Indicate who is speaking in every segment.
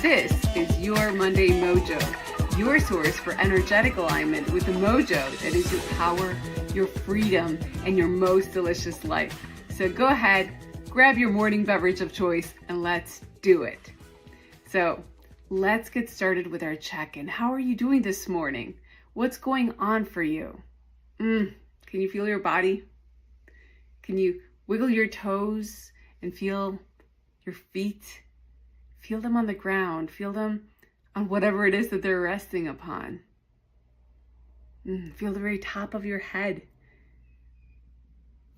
Speaker 1: This is your Monday Mojo, your source for energetic alignment with the mojo that is your power, your freedom, and your most delicious life. So go ahead, grab your morning beverage of choice, and let's do it. So let's get started with our check-in. How are you doing this morning? What's going on for you? Can you feel your body? Can you wiggle your toes and feel your feet? Feel them on the ground. Feel them on whatever it is that they're resting upon. Feel the very top of your head.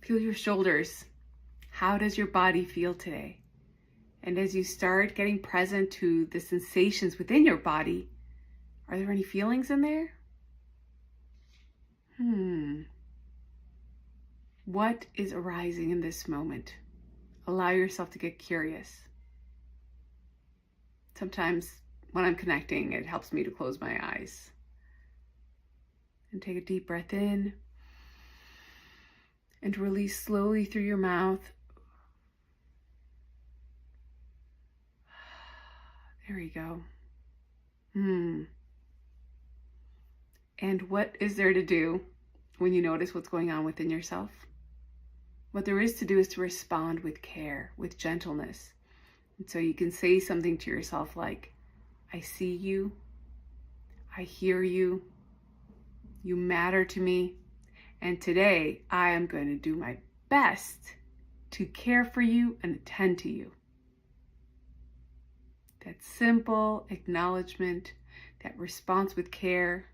Speaker 1: Feel your shoulders. How does your body feel today? And as you start getting present to the sensations within your body, are there any feelings in there? What is arising in this moment? Allow yourself to get curious. Sometimes when I'm connecting, it helps me to close my eyes. And take a deep breath in and release slowly through your mouth. There you go. And what is there to do when you notice what's going on within yourself? What there is to do is to respond with care, with gentleness. And so you can say something to yourself like, I see you, I hear you, you matter to me, and today I am going to do my best to care for you and attend to you. That simple acknowledgement, that response with care,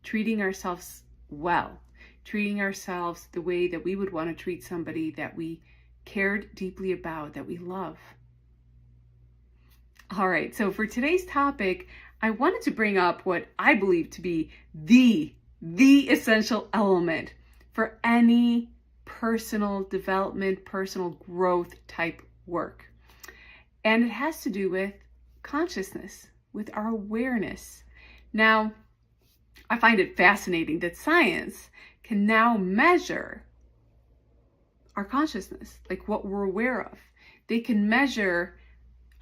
Speaker 1: treating ourselves well, treating ourselves the way that we would want to treat somebody that we cared deeply about, that we love. All right, so for today's topic, I wanted to bring up what I believe to be the essential element for any personal development, personal growth type work. And it has to do with consciousness, with our awareness. Now, I find it fascinating that science can now measure our consciousness, like what we're aware of. They can measure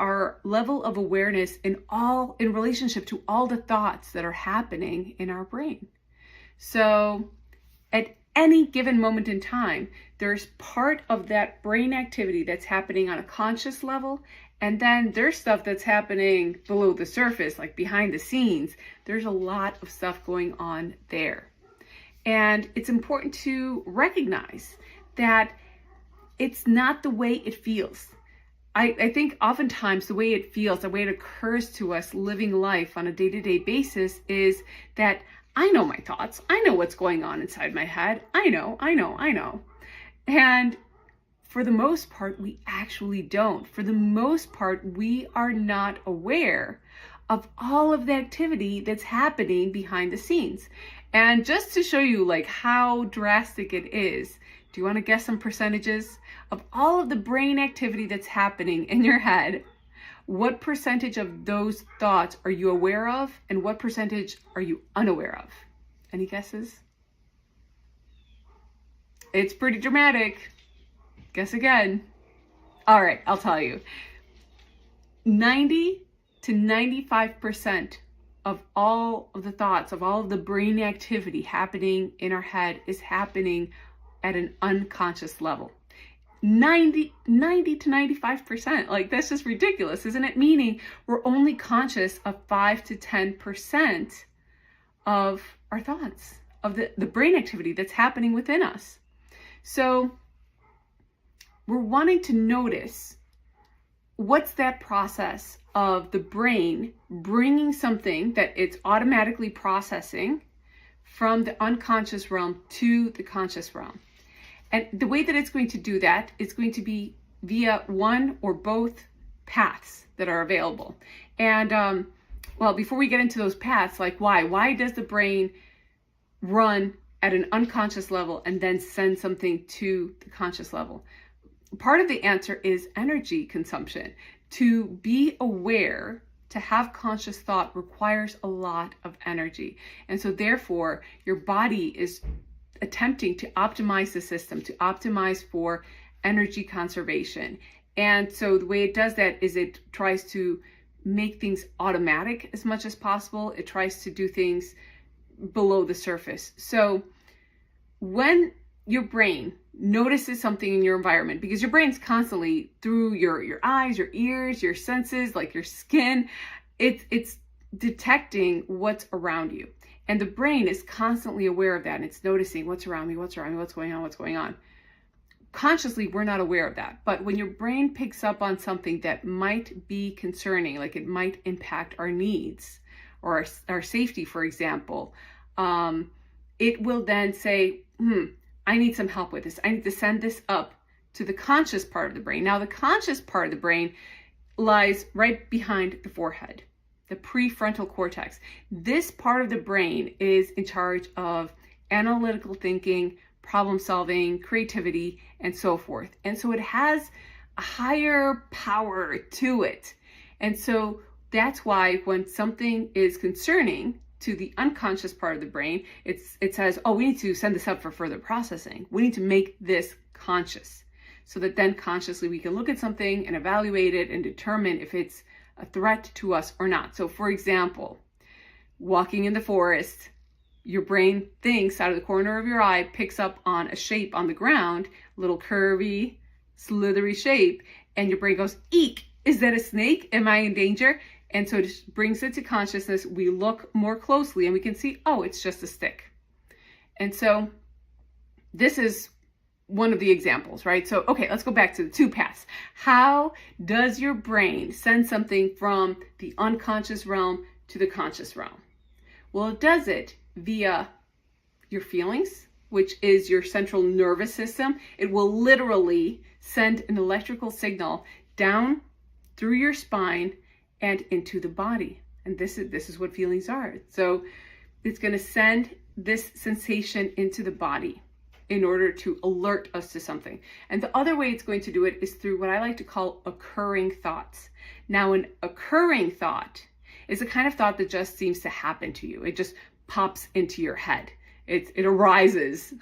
Speaker 1: our level of awareness in relationship to all the thoughts that are happening in our brain. So at any given moment in time, there's part of that brain activity that's happening on a conscious level, and then there's stuff that's happening below the surface, like behind the scenes. There's a lot of stuff going on there. And it's important to recognize that it's not the way it feels. I think oftentimes the way it feels, the way it occurs to us living life on a day-to-day basis is that I know my thoughts. I know what's going on inside my head. I know. And for the most part, we actually don't. For the most part, we are not aware of all of the activity that's happening behind the scenes. And just to show you like how drastic it is, do you want to guess some percentages of all of the brain activity that's happening in your head? What percentage of those thoughts are you aware of, and what percentage are you unaware of? Any guesses? It's pretty dramatic. Guess again. All right, I'll tell you. 90 to 95% of all of the thoughts, of all of the brain activity happening in our head is happening at an unconscious level. 90 to 95%. Like, that's just ridiculous, isn't it? Meaning we're only conscious of 5 to 10% of our thoughts, of the brain activity that's happening within us. So we're wanting to notice what's that process of the brain bringing something that it's automatically processing from the unconscious realm to the conscious realm. And the way that it's going to do that is going to be via one or both paths that are available. And well, before we get into those paths, like why does the brain run at an unconscious level and then send something to the conscious level? Part of the answer is energy consumption. To be aware, to have conscious thought requires a lot of energy. And so therefore, your body is attempting to optimize the system, to optimize for energy conservation. And so the way it does that is it tries to make things automatic as much as possible. It tries to do things below the surface. So when your brain notices something in your environment, because your brain's constantly through your eyes, your ears, your senses, like your skin, it's detecting what's around you. And the brain is constantly aware of that, and it's noticing what's around me, what's going on. Consciously, we're not aware of that. But when your brain picks up on something that might be concerning, like it might impact our needs or our safety, for example, it will then say, I need some help with this. I need to send this up to the conscious part of the brain. Now, the conscious part of the brain lies right behind the forehead, the prefrontal cortex. This part of the brain is in charge of analytical thinking, problem solving, creativity, and so forth. And so it has a higher power to it. And so that's why when something is concerning to the unconscious part of the brain, it says, oh, we need to send this up for further processing. We need to make this conscious, so that then consciously we can look at something and evaluate it and determine if it's a threat to us or not. So for example, walking in the forest, your brain thinks out of the corner of your eye, picks up on a shape on the ground, a little curvy, slithery shape, and your brain goes, eek, is that a snake? Am I in danger? And so it just brings it to consciousness. We look more closely and we can see, oh, it's just a stick. And so this is one of the examples, right? So, okay, let's go back to the two paths. How does your brain send something from the unconscious realm to the conscious realm? Well, it does it via your feelings, which is your central nervous system. It will literally send an electrical signal down through your spine and into the body. And this is what feelings are. So it's going to send this sensation into the body in order to alert us to something. And the other way it's going to do it is through what I like to call occurring thoughts. Now, an occurring thought is a kind of thought that just seems to happen to you. It just pops into your head. It arises.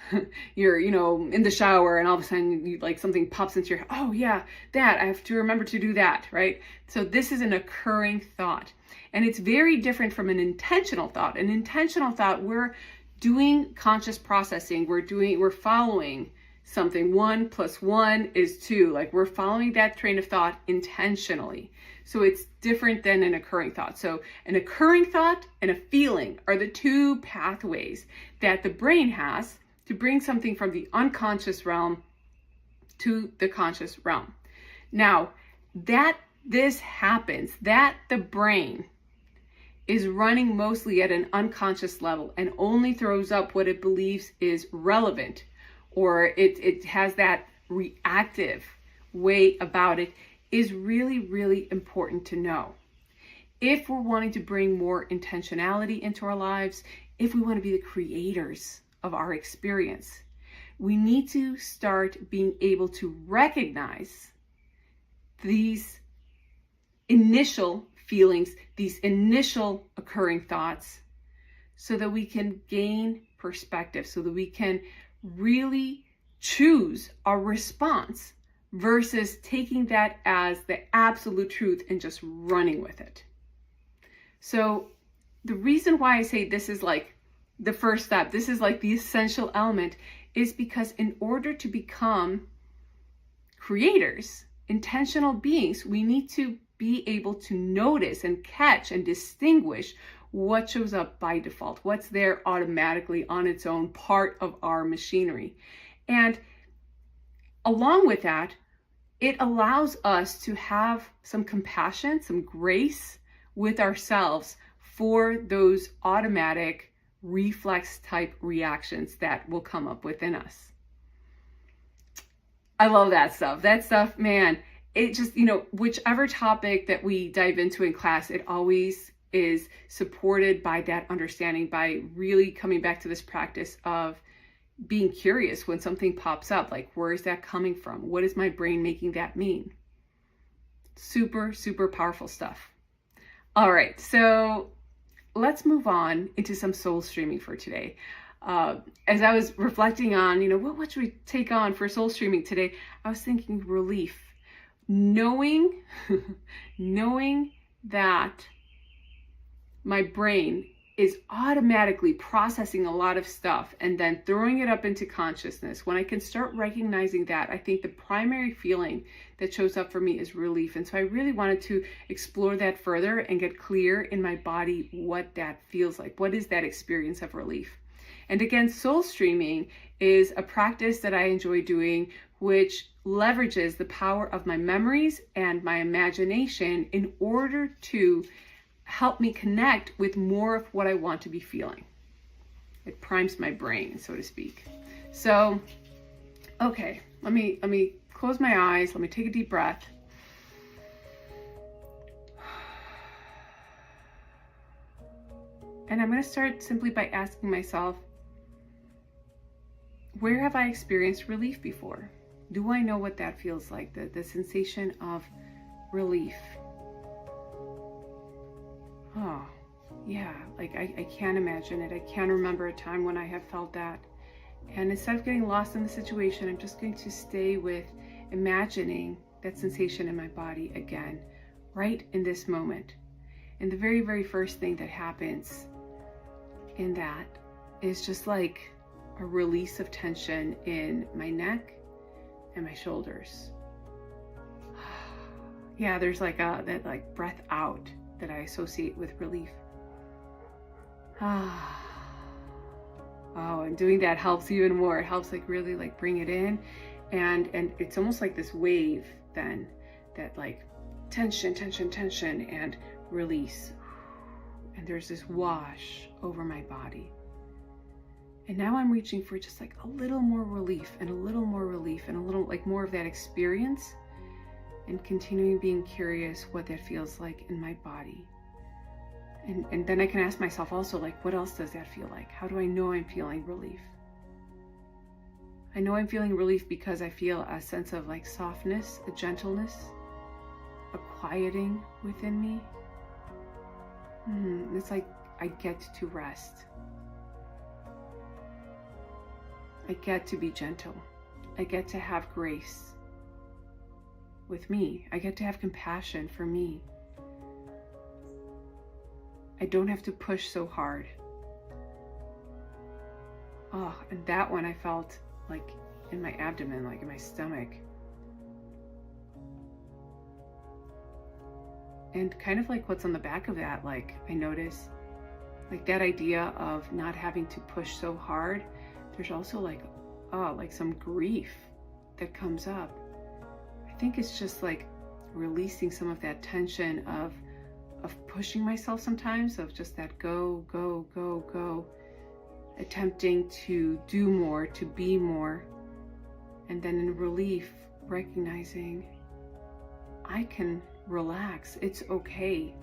Speaker 1: You're, in the shower and all of a sudden something pops into your head. Oh yeah, that, I have to remember to do that, right? So this is an occurring thought. And it's very different from an intentional thought. An intentional thought, we're doing conscious processing. We're following something. 1 + 1 is 2. Like we're following that train of thought intentionally. So it's different than an occurring thought. So an occurring thought and a feeling are the two pathways that the brain has to bring something from the unconscious realm to the conscious realm. Now, that this happens, that the brain is running mostly at an unconscious level and only throws up what it believes is relevant, or it has that reactive way about it, is really, really important to know. If we're wanting to bring more intentionality into our lives, if we want to be the creators of our experience, we need to start being able to recognize these initial feelings, these initial occurring thoughts, so that we can gain perspective, so that we can really choose our response versus taking that as the absolute truth and just running with it. So the reason why I say this is like the first step, this is like the essential element, is because in order to become creators, intentional beings, we need to be able to notice and catch and distinguish what shows up by default, what's there automatically on its own, part of our machinery. And along with that, it allows us to have some compassion, some grace with ourselves for those automatic reflex type reactions that will come up within us. I love that stuff. That stuff, man, it just, whichever topic that we dive into in class, it always is supported by that understanding, by really coming back to this practice of being curious when something pops up, like, where is that coming from? What is my brain making that mean? Super, super powerful stuff. All right, so let's move on into some soul streaming for today. As I was reflecting on, what should we take on for soul streaming today? I was thinking relief. Knowing that my brain is automatically processing a lot of stuff and then throwing it up into consciousness, when I can start recognizing that, I think the primary feeling that shows up for me is relief. And so I really wanted to explore that further and get clear in my body what that feels like. What is that experience of relief? And again, soul streaming is a practice that I enjoy doing, which leverages the power of my memories and my imagination in order to help me connect with more of what I want to be feeling. It primes my brain, so to speak. So, okay, let me close my eyes. Let me take a deep breath. And I'm going to start simply by asking myself, where have I experienced relief before? Do I know what that feels like? The sensation of relief. Oh, yeah, like I can't imagine it. I can't remember a time when I have felt that. And instead of getting lost in the situation, I'm just going to stay with imagining that sensation in my body again, right in this moment. And the very, very first thing that happens in that is just like a release of tension in my neck and my shoulders. Yeah, there's like that like breath out that I associate with relief. Oh, and doing that helps even more. It helps like really like bring it in, and it's almost like this wave then that like tension and release, and there's this wash over my body. And now I'm reaching for just like a little more relief and a little more relief and a little like more of that experience, and continuing being curious what that feels like in my body. And then I can ask myself also, like, what else does that feel like? How do I know I'm feeling relief? I know I'm feeling relief because I feel a sense of like softness, a gentleness, a quieting within me. It's like I get to rest. I get to be gentle. I get to have grace with me. I get to have compassion for me. I don't have to push so hard. Oh, and that one I felt like in my abdomen, like in my stomach. And kind of like what's on the back of that, like I notice like that idea of not having to push so hard. There's also like, like some grief that comes up. I think it's just like releasing some of that tension of pushing myself sometimes, of just that go, attempting to do more, to be more. And then in relief, recognizing I can relax. It's okay.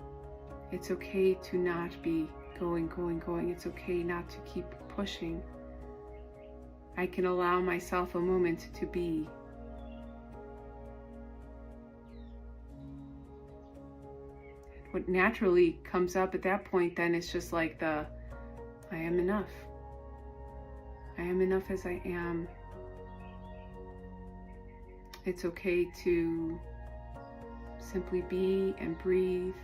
Speaker 1: It's okay to not be going. It's okay not to keep pushing. I can allow myself a moment to be. What naturally comes up at that point then is just like I am enough. I am enough as I am. It's okay to simply be and breathe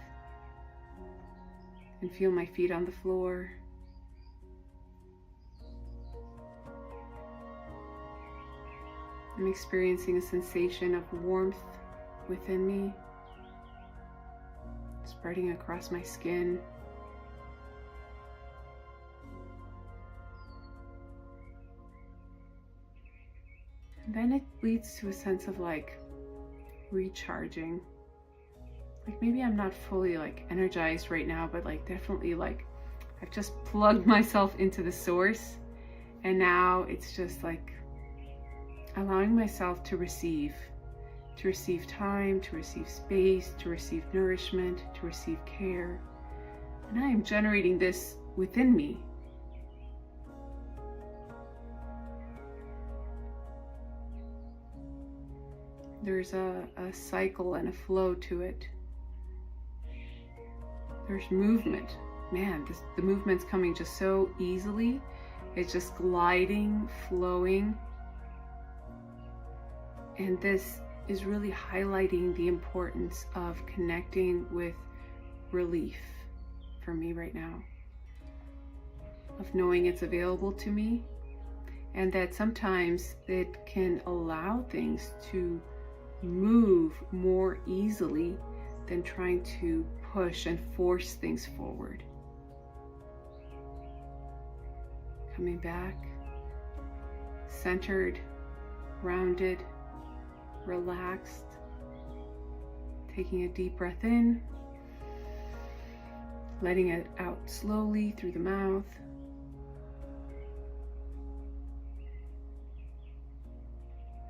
Speaker 1: and feel my feet on the floor. I'm experiencing a sensation of warmth within me, spreading across my skin. And then it leads to a sense of like recharging. Like maybe I'm not fully like energized right now, but like definitely like I've just plugged myself into the source, and now it's just like allowing myself to receive time, to receive space, to receive nourishment, to receive care. And I am generating this within me. There's a cycle and a flow to it. There's movement. Man, the movement's coming just so easily. It's just gliding, flowing. And this is really highlighting the importance of connecting with relief for me right now, of knowing it's available to me, and that sometimes it can allow things to move more easily than trying to push and force things forward. Coming back, centered, grounded, relaxed, taking a deep breath in, letting it out slowly through the mouth.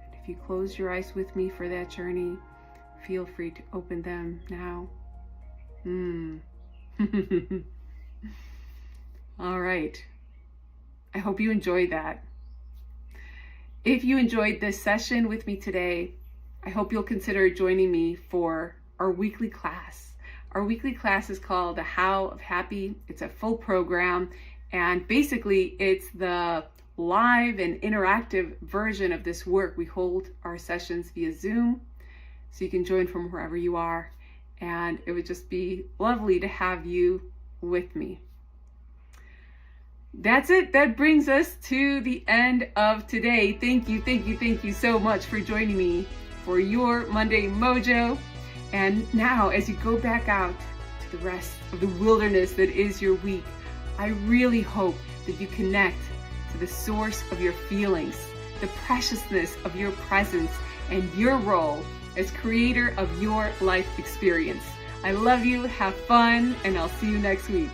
Speaker 1: And if you close your eyes with me for that journey, feel free to open them now. All right. I hope you enjoyed that. If you enjoyed this session with me today, I hope you'll consider joining me for our weekly class. Our weekly class is called The How of Happy. It's a full program, and basically it's the live and interactive version of this work. We hold our sessions via Zoom, so you can join from wherever you are, and it would just be lovely to have you with me. That's it. That brings us to the end of today. Thank you so much for joining me for your Monday Mojo. And now, as you go back out to the rest of the wilderness that is your week, I really hope that you connect to the source of your feelings, the preciousness of your presence, and your role as creator of your life experience. I love you, have fun, and I'll see you next week.